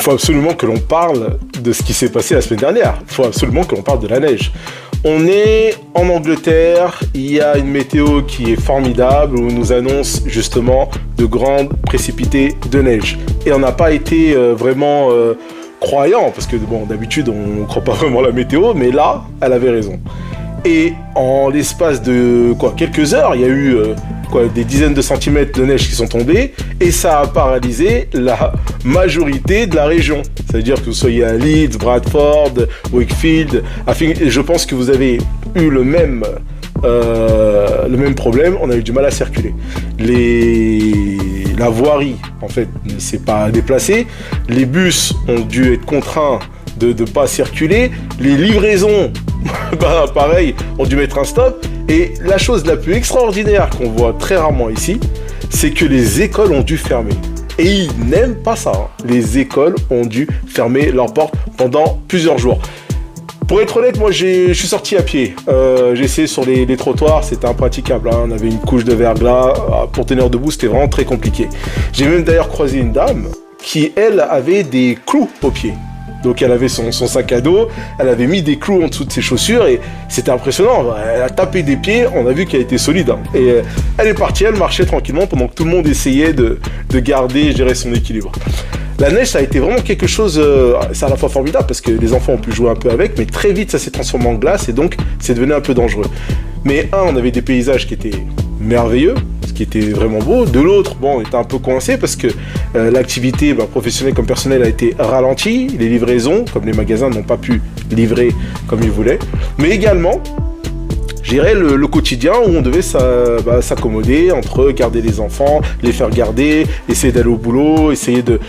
faut absolument que l'on parle de ce qui s'est passé la semaine dernière. Il faut absolument que l'on parle de la neige. On est en Angleterre, il y a une météo qui est formidable où on nous annonce justement de grandes précipités de neige. Et on n'a pas été vraiment croyant, parce que bon, d'habitude on ne croit pas vraiment à la météo, mais là, elle avait raison. Et en l'espace de quelques heures, il y a eu des dizaines de centimètres de neige qui sont tombés et ça a paralysé la majorité de la région. C'est-à-dire que vous soyez à Leeds, Bradford, Wakefield, je pense que vous avez eu le même problème, on a eu du mal à circuler. La voirie, en fait, ne s'est pas déplacée. Les bus ont dû être contraints de ne pas circuler. Les livraisons, pareil, ont dû mettre un stop. Et la chose la plus extraordinaire qu'on voit très rarement ici, c'est que les écoles ont dû fermer. Et ils n'aiment pas ça. Les écoles ont dû fermer leurs portes pendant plusieurs jours. Pour être honnête, moi je suis sorti à pied. J'ai essayé sur les trottoirs, c'était impraticable. On avait une couche de verglas. Pour tenir debout, c'était vraiment très compliqué. J'ai même d'ailleurs croisé une dame qui, elle, avait des clous aux pieds. Donc elle avait son sac à dos, elle avait mis des clous en dessous de ses chaussures et c'était impressionnant. Elle a tapé des pieds, on a vu qu'elle était solide. Et elle est partie, elle marchait tranquillement pendant que tout le monde essayait de garder, je dirais, son équilibre. La neige, ça a été vraiment quelque chose, c'est à la fois formidable parce que les enfants ont pu jouer un peu avec, mais très vite ça s'est transformé en glace et donc c'est devenu un peu dangereux. Mais on avait des paysages qui étaient merveilleux, ce qui était vraiment beau. De l'autre, on était un peu coincé parce que l'activité professionnelle comme personnelle a été ralentie. Les livraisons, comme les magasins n'ont pas pu livrer comme ils voulaient. Mais également, j'irais le quotidien où on devait s'accommoder entre garder les enfants, les faire garder, essayer d'aller au boulot, essayer de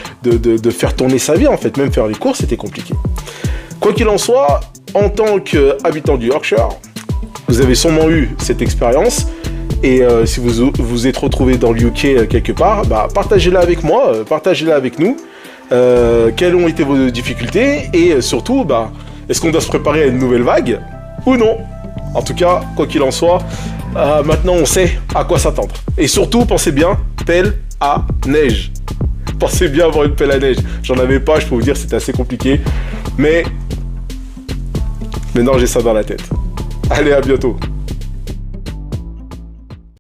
faire tourner sa vie en fait. Même faire les courses, c'était compliqué. Quoi qu'il en soit, en tant qu'habitant du Yorkshire, vous avez sûrement eu cette expérience. Et si vous êtes retrouvé dans le UK quelque part, partagez-la avec moi, partagez-la avec nous. Quelles ont été vos difficultés et surtout, est-ce qu'on doit se préparer à une nouvelle vague ou non? En tout cas, quoi qu'il en soit, maintenant on sait à quoi s'attendre. Et surtout, pensez bien, pelle à neige. Pensez bien avoir une pelle à neige. J'en avais pas, je peux vous dire, c'était assez compliqué. Mais maintenant j'ai ça dans la tête. Allez, à bientôt.